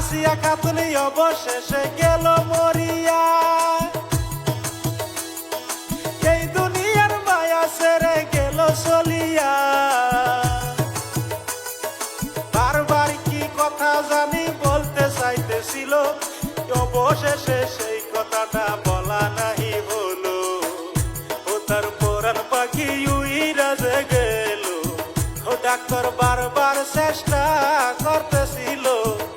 আসিয়া খাতুন অবশেষে গেল মরিয়া, এই দুনিয়ার মায়া ছেড়ে গেল চলিয়া। বারবার কি কথা জানি বলতে চাইতেছিল, অবশেষে সেই কথাটা বলা নাহি হলো। ও তার পরাণ পাখি উইরা যে গেল, ও ডাক্তার বারবার চেষ্টা করতেছিল,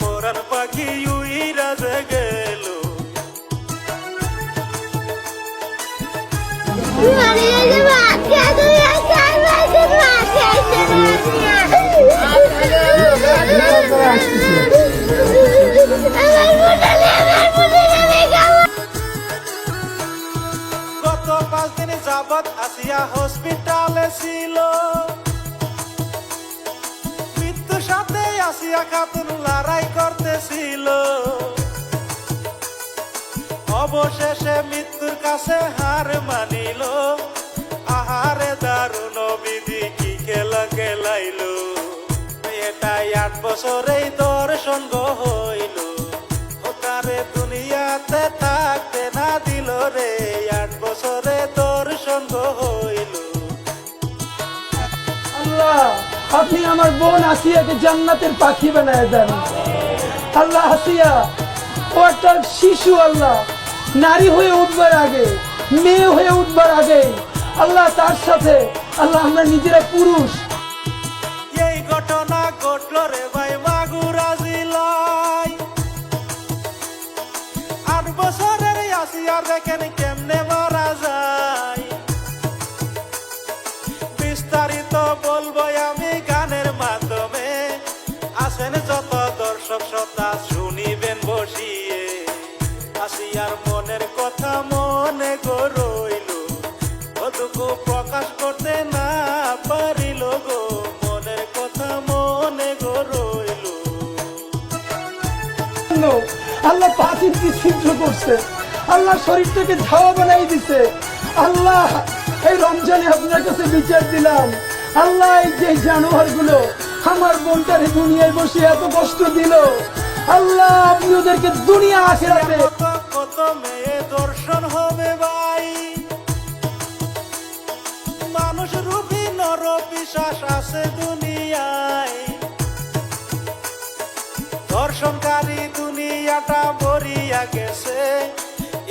পরাণ পাখি উইরা যে গেল। গত 5 দিন যাবৎ আসিয়া হসপিটালে ছিল, মৃত্যুর সাথে আসিয়া খাতুন লড়াই করতেছিল। অবশেষে মৃত্যুর কাছে হার মানিল, আহারে দারুণ বিধি কি খেলা খেলাইল। এটাই 8 বছরেই দর্শন হইল, ও তারে দুনিয়াতে থাকতে না দিল রে, 8 বছরে দর্শন হইল। আল্লাহ, আপনি আমার বোন আসিয়াকে জান্নাতের পাখি বানায় দেন। আল্লাহ, আসিয়া ও একটা শিশু, আল্লাহ নারী হয়ে উঠবার আগে, মেয়ে হয়ে উঠবার আগে আল্লাহ তার সাথে আল্লাহ আমরা নিজেরা পুরুষ। এই ঘটনা ঘটল রে ভাই মাগুরা জেলায়, 8 বছরের আসিয়া দেখেন কেমনে মারা যায়। বিস্তারিত বলবো আমি গানের মাধ্যমে, আসেন যত দর্শক শ্রোতা শুনিবেন বসিয়ে। আসিয়ার মনের কথা মনে রইল, কতটুকু প্রকাশ করতে না পারিল গো, মনের কথা মনে রইল। আল্লাহ 5 ইঞ্চি ছিদ্র করছে, আল্লাহ শরীরটাকে ঝাওয়া বানাই দিছে। আল্লাহ, এই রমজানে আপনার কাছে বিচার দিলাম, আল্লাহ এই যে জানোয়ার গুলো আমার বোনটারে দুনিয়ায় বসে এত কষ্ট দিল, আল্লাহ আপনি ওদেরকে দুনিয়া আখিরাতে। কত মেয়ে দর্শন হবে ভাই, মানুষ রূপী নর পিশাচ আছে দুনিয়ায়। দর্শনকারী দুনিয়াটা ভরিয়া গেছে,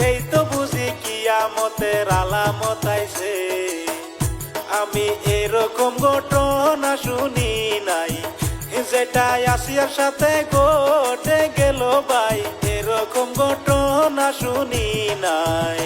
এই তো বুঝি কিয়ামতের আলামত আইছে। আমি এরকম ঘটনা শুনি নাই, যেটা আসিয়ার সাথে ঘটে গেল ভাই, এরকম ঘটনা শুনি নাই।